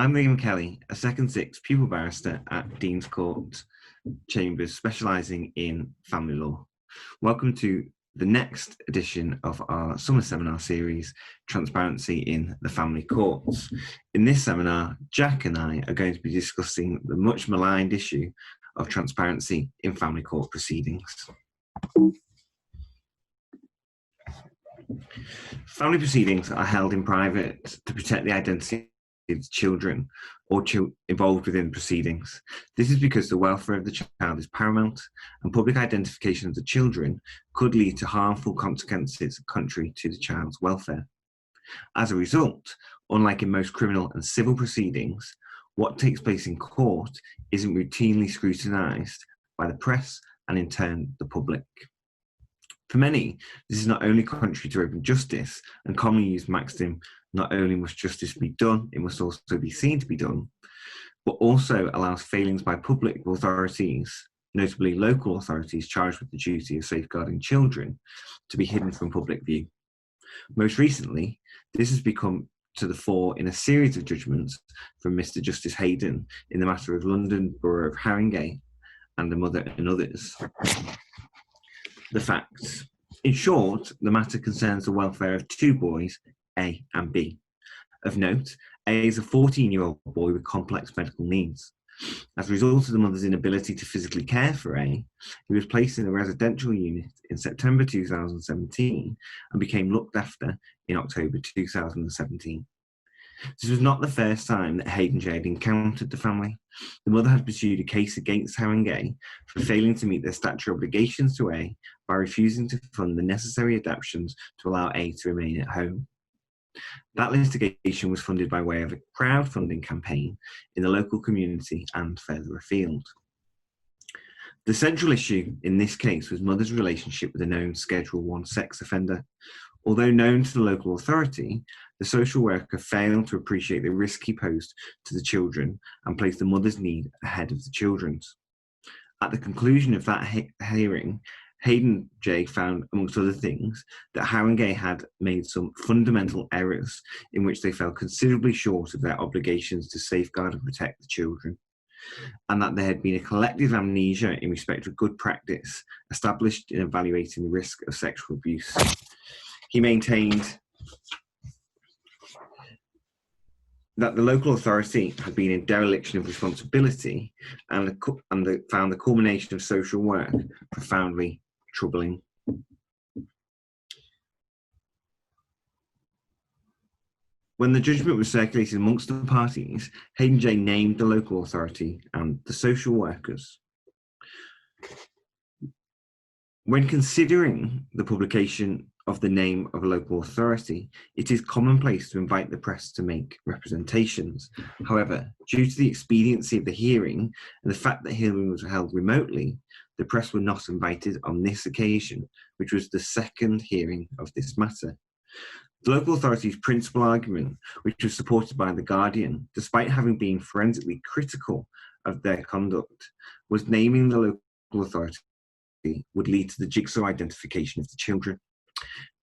I'm Liam Kelly, a Second Six pupil barrister at Dean's Court Chambers, specialising in family law. Welcome to the next edition of our summer seminar series, Transparency in the Family Courts. In this seminar, Jack and I are going to be discussing the much maligned issue of transparency in family court proceedings. Family proceedings are held in private to protect the identity of children or involved within proceedings. This is because the welfare of the child is paramount, and public identification of the children could lead to harmful consequences contrary to the child's welfare. As a result, unlike in most criminal and civil proceedings, what takes place in court isn't routinely scrutinised by the press and in turn the public. For many, this is not only contrary to open justice and commonly used maxim, not only must justice be done, it must also be seen to be done, but also allows failings by public authorities, notably local authorities charged with the duty of safeguarding children, to be hidden from public view. Most recently, this has become to the fore in a series of judgments from Mr. Justice Hayden in the matter of London Borough of Haringey and the mother and others. The facts. In short, the matter concerns the welfare of two boys, A and B. Of note, A is a 14-year-old boy with complex medical needs. As a result of the mother's inability to physically care for A, he was placed in a residential unit in September 2017 and became looked after in October 2017. This was not the first time that Hayden J had encountered the family. The mother had pursued a case against Haringey for failing to meet their statutory obligations to A by refusing to fund the necessary adaptations to allow A to remain at home. That litigation was funded by way of a crowdfunding campaign in the local community and further afield. The central issue in this case was mother's relationship with a known Schedule I sex offender. Although known to the local authority, the social worker failed to appreciate the risk he posed to the children and placed the mother's need ahead of the children's. At the conclusion of that hearing, Hayden J found, amongst other things, that Haringey had made some fundamental errors in which they fell considerably short of their obligations to safeguard and protect the children, and that there had been a collective amnesia in respect of good practice established in evaluating the risk of sexual abuse. He maintained that the local authority had been in dereliction of responsibility and found the culmination of social work profoundly troubling. When the judgment was circulated amongst the parties, Hayden J named the local authority and the social workers. When considering the publication of the name of a local authority, it is commonplace to invite the press to make representations. However, due to the expediency of the hearing and the fact that hearing was held remotely, the press were not invited on this occasion, which was the second hearing of this matter. The local authority's principal argument, which was supported by The Guardian, despite having been forensically critical of their conduct, was naming the local authority would lead to the jigsaw identification of the children.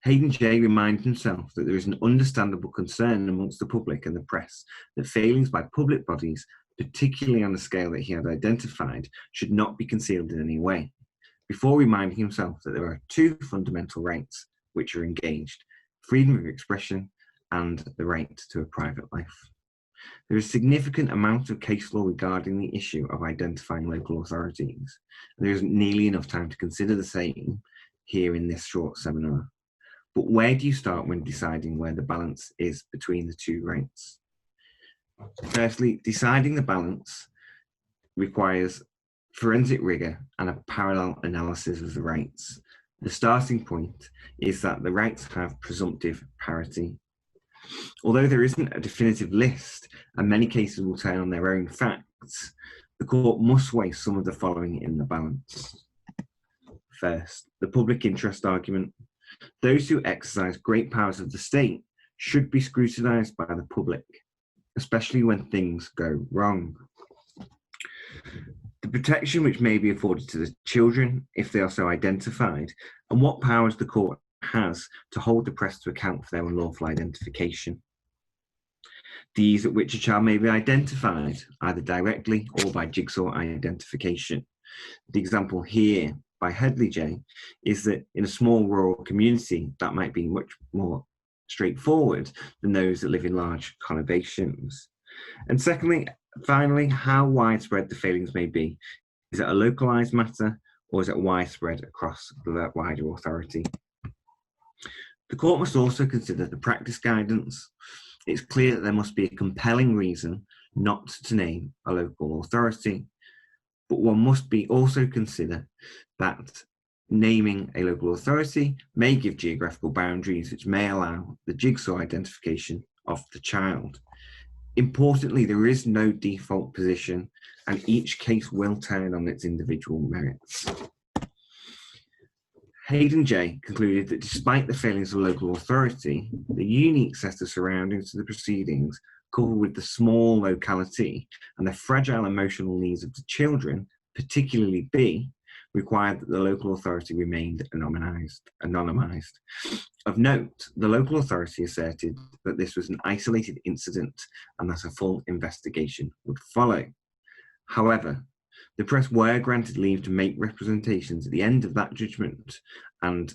Hayden J reminded himself that there is an understandable concern amongst the public and the press that failings by public bodies, particularly on the scale that he had identified, should not be concealed in any way, before reminding himself that there are two fundamental rights which are engaged: freedom of expression and the right to a private life. There is a significant amount of case law regarding the issue of identifying local authorities, and there isn't nearly enough time to consider the same here in this short seminar. But where do you start when deciding where the balance is between the two rights? Firstly, deciding the balance requires forensic rigour and a parallel analysis of the rights. The starting point is that the rights have presumptive parity. Although there isn't a definitive list, and many cases will turn on their own facts, the court must weigh some of the following in the balance. First, the public interest argument. Those who exercise great powers of the state should be scrutinised by the public, especially when things go wrong. The protection which may be afforded to the children, if they are so identified, and what powers the court has to hold the press to account for their unlawful identification. the ease at which a child may be identified, either directly or by jigsaw identification. The example here by Headley J is that in a small rural community, that might be much more straightforward than those that live in large conurbations. And secondly, finally, how widespread the failings may be. Is it a localized matter, or is it widespread across the wider authority? The court must also consider the practice guidance. It's clear that there must be a compelling reason not to name a local authority, but one must also consider that naming a local authority may give geographical boundaries which may allow the jigsaw identification of the child. Importantly, there is no default position, and each case will turn on its individual merits. Hayden J concluded that despite the failings of local authority, the unique set of surroundings to the proceedings, coupled with the small locality and the fragile emotional needs of the children, particularly B, required that the local authority remained anonymised. Of note, the local authority asserted that this was an isolated incident and that a full investigation would follow. However, the press were granted leave to make representations at the end of that judgment, and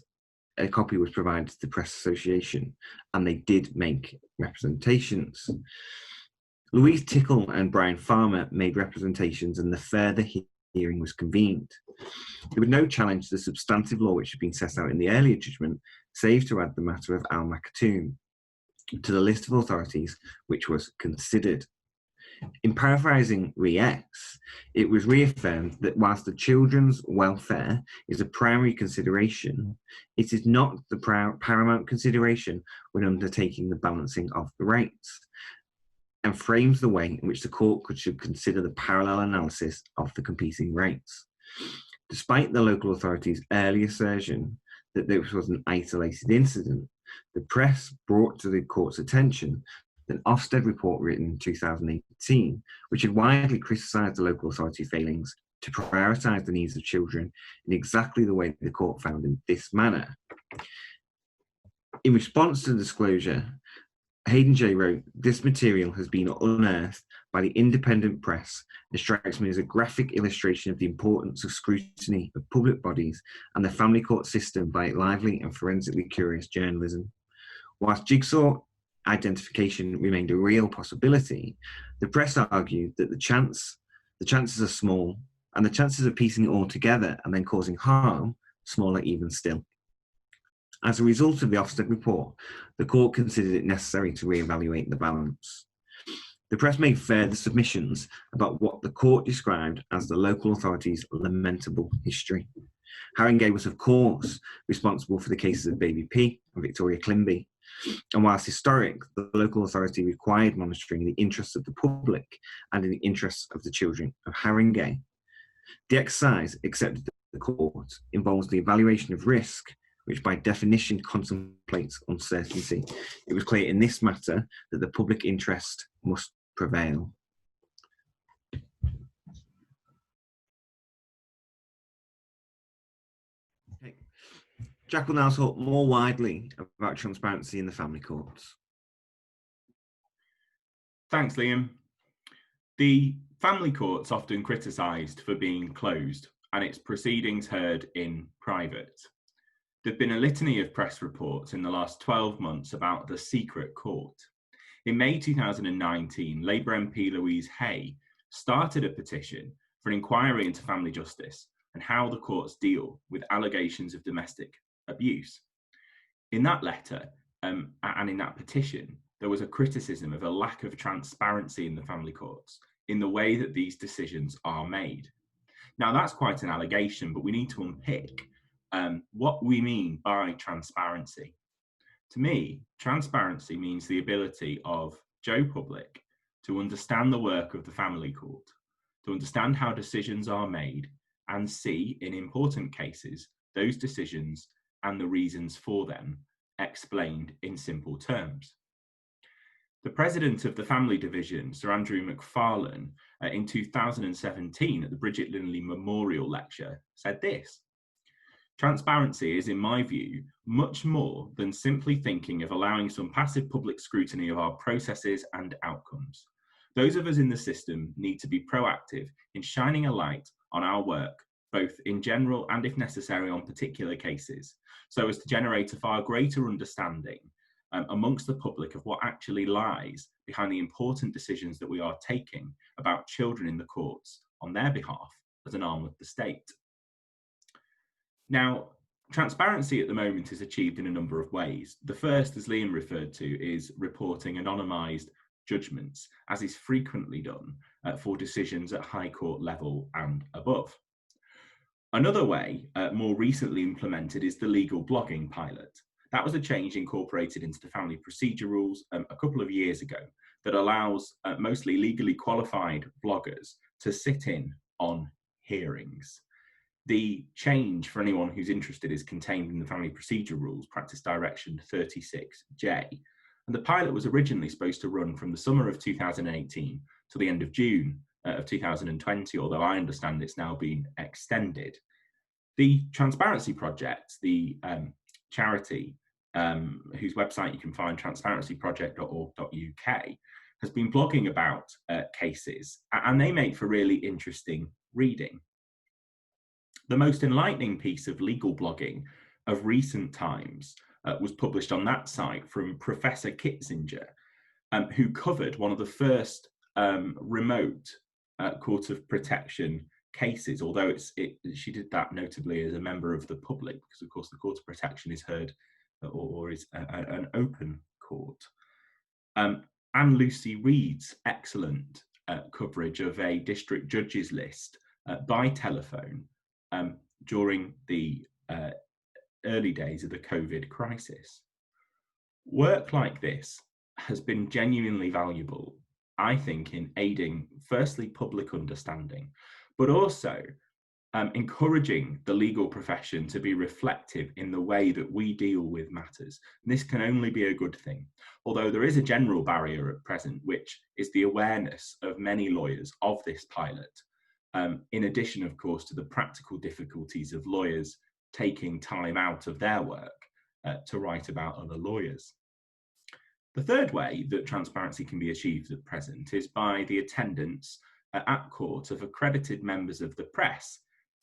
a copy was provided to the Press Association, and they did make representations. Louise Tickle and Brian Farmer made representations, and the further hearing was convened. There was no challenge to the substantive law which had been set out in the earlier judgment, save to add the matter of Al Maktoum to the list of authorities which was considered. In paraphrasing Re-X, it was reaffirmed that whilst the children's welfare is a primary consideration, it is not the paramount consideration when undertaking the balancing of the rights, and frames the way in which the court should consider the parallel analysis of the competing rights. Despite the local authority's early assertion that this was an isolated incident, the press brought to the court's attention an Ofsted report written in 2018, which had widely criticised the local authority failings to prioritise the needs of children in exactly the way the court found in this manner. In response to the disclosure, Hayden J wrote, "This material has been unearthed by the independent press. It strikes me as a graphic illustration of the importance of scrutiny of public bodies and the family court system by lively and forensically curious journalism. Whilst jigsaw identification remained a real possibility, the press argued that the chances are small, and the chances of piecing it all together and then causing harm, smaller even still. As a result of the Ofsted report, the court considered it necessary to re-evaluate the balance. The press made further submissions about what the court described as the local authority's lamentable history. Haringey was, of course, responsible for the cases of Baby P and Victoria Climby, and whilst historic, the local authority required monitoring in the interests of the public and in the interests of the children of Haringey. The exercise, accepted at the court, involves the evaluation of risk, which by definition contemplates uncertainty. It was clear in this matter that the public interest must prevail. Okay. Jack will now talk more widely about transparency in the family courts. Thanks, Liam. The family court's often criticised for being closed and its proceedings heard in private. There've been a litany of press reports in the last 12 months about the secret court. In May 2019, Labour MP Louise Hay started a petition for an inquiry into family justice and how the courts deal with allegations of domestic abuse. In that letter and in that petition, there was a criticism of a lack of transparency in the family courts in the way that these decisions are made. Now, that's quite an allegation, but we need to unpick what we mean by transparency. To me, transparency means the ability of Joe Public to understand the work of the family court, to understand how decisions are made, and see, in important cases, those decisions and the reasons for them explained in simple terms. The president of the family division, Sir Andrew McFarlane, in 2017 at the Bridget Linley Memorial Lecture, said this: Transparency is, in my view, much more than simply thinking of allowing some passive public scrutiny of our processes and outcomes. Those of us in the system need to be proactive in shining a light on our work, both in general and, if necessary, on particular cases, so as to generate a far greater understanding amongst the public of what actually lies behind the important decisions that we are taking about children in the courts on their behalf as an arm of the state. Now, transparency at the moment is achieved in a number of ways. The first, as Liam referred to, is reporting anonymised judgments, as is frequently done for decisions at High Court level and above. Another way, more recently implemented, is the legal blogging pilot. That was a change incorporated into the family procedure rules a couple of years ago that allows mostly legally qualified bloggers to sit in on hearings. The change, for anyone who's interested, is contained in the family procedure rules, practice direction 36J. And the pilot was originally supposed to run from the summer of 2018 to the end of June of 2020, although I understand it's now been extended. The Transparency Project, the charity whose website you can find, transparencyproject.org.uk, has been blogging about cases, and they make for really interesting reading. The most enlightening piece of legal blogging of recent times was published on that site from Professor Kitzinger, who covered one of the first remote court of protection cases, although she did that notably as a member of the public, because of course the court of protection is heard or is an open court. Anne Lucy Reed's excellent coverage of a district judges list by telephone during the early days of the COVID crisis. Work like this has been genuinely valuable, I think, in aiding, firstly, public understanding, but also encouraging the legal profession to be reflective in the way that we deal with matters. And this can only be a good thing, although there is a general barrier at present, which is the awareness of many lawyers of this pilot, in addition, of course, to the practical difficulties of lawyers taking time out of their work to write about other lawyers. The third way that transparency can be achieved at present is by the attendance at court of accredited members of the press.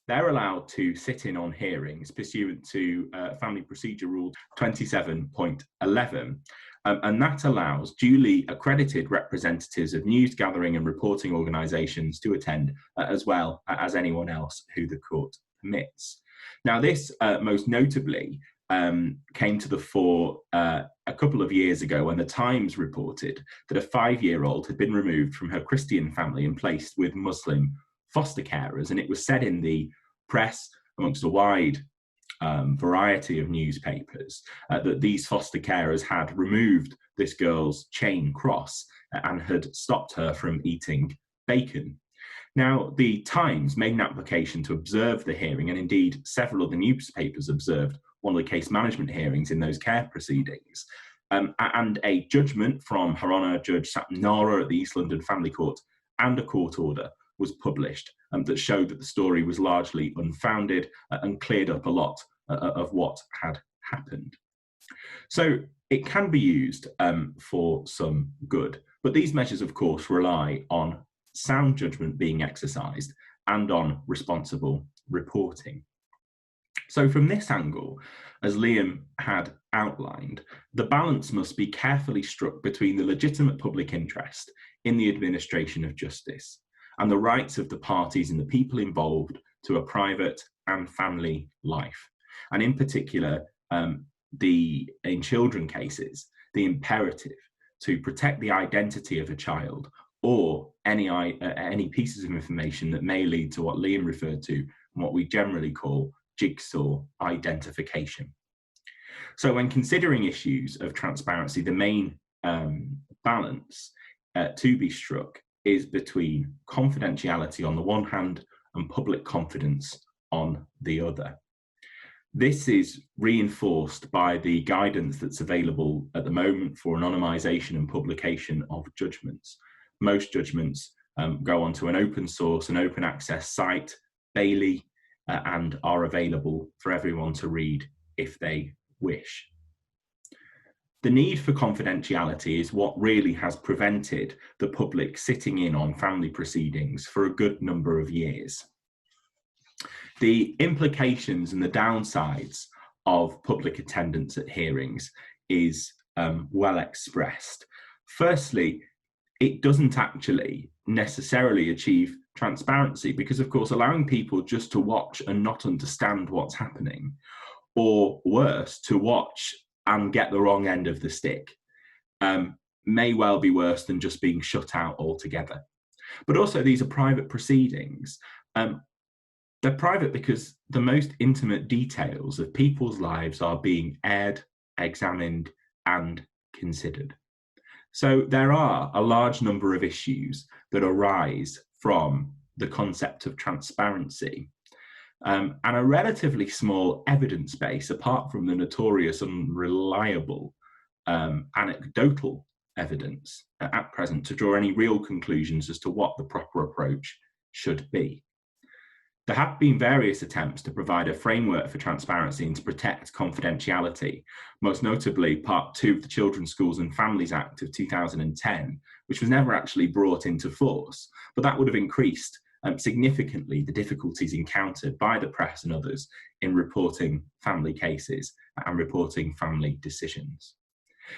They're allowed to sit in on hearings pursuant to Family Procedure Rule 27.11, and that allows duly accredited representatives of news gathering and reporting organisations to attend, as well as anyone else who the court permits. Now, this most notably came to the fore a couple of years ago when the Times reported that a 5-year-old had been removed from her Christian family and placed with Muslim foster carers. And it was said in the press, amongst a wide variety of newspapers, that these foster carers had removed this girl's chain cross and had stopped her from eating bacon. Now, the Times made an application to observe the hearing, and indeed several of the newspapers observed one of the case management hearings in those care proceedings. And a judgment from Her Honour Judge Sapnara at the East London Family Court and a court order was published that showed that the story was largely unfounded and cleared up a lot of what had happened. So it can be used for some good, but these measures, of course, rely on sound judgment being exercised and on responsible reporting. So from this angle, as Liam had outlined, the balance must be carefully struck between the legitimate public interest in the administration of justice and the rights of the parties and the people involved to a private and family life. And in particular, in children cases, the imperative to protect the identity of a child or any pieces of information that may lead to what Liam referred to and what we generally call jigsaw identification. So when considering issues of transparency, the main balance to be struck is between confidentiality on the one hand and public confidence on the other. This is reinforced by the guidance that's available at the moment for anonymisation and publication of judgments. Most judgments go onto an open source and open access site, Bailey, and are available for everyone to read if they wish. The need for confidentiality is what really has prevented the public sitting in on family proceedings for a good number of years. The implications and the downsides of public attendance at hearings is well expressed. Firstly, it doesn't actually necessarily achieve transparency because, of course, allowing people just to watch and not understand what's happening, or worse, to watch and get the wrong end of the stick, may well be worse than just being shut out altogether. But also, these are private proceedings. They're private because the most intimate details of people's lives are being aired, examined, and considered. So there are a large number of issues that arise from the concept of transparency, and a relatively small evidence base, apart from the notorious unreliable anecdotal evidence at present, to draw any real conclusions as to what the proper approach should be. There have been various attempts to provide a framework for transparency and to protect confidentiality, most notably Part 2 of the Children's Schools and Families Act of 2010, which was never actually brought into force, but that would have increased significantly the difficulties encountered by the press and others in reporting family cases and reporting family decisions.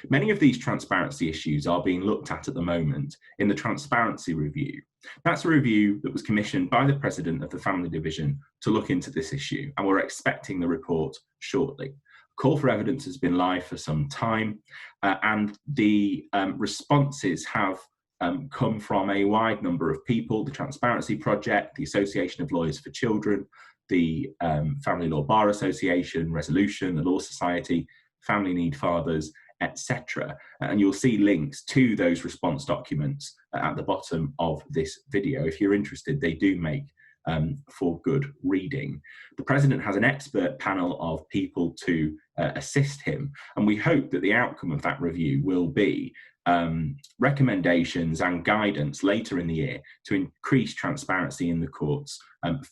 Many of these transparency issues are being looked at the moment in the Transparency Review. That's a review that was commissioned by the President of the Family Division to look into this issue, and we're expecting the report shortly. A call for evidence has been live for some time, and the responses have come from a wide number of people: the Transparency Project, the Association of Lawyers for Children, the Family Law Bar Association, Resolution, the Law Society, Family Need Fathers, etc. And you'll see links to those response documents at the bottom of this video. If you're interested, they do make for good reading. The President has an expert panel of people to assist him, and we hope that the outcome of that review will be recommendations and guidance later in the year to increase transparency in the courts,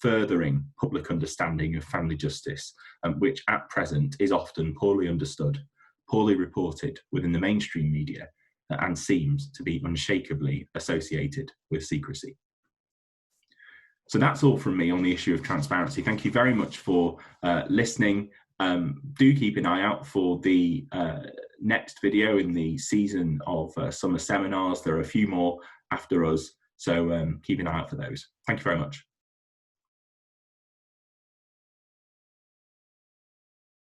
furthering public understanding of family justice, which at present is often poorly understood, poorly reported within the mainstream media, and seems to be unshakably associated with secrecy. So that's all from me on the issue of transparency. Thank you very much for listening. Do keep an eye out for the next video in the season of summer seminars. There are a few more after us, so keep an eye out for those. Thank you very much.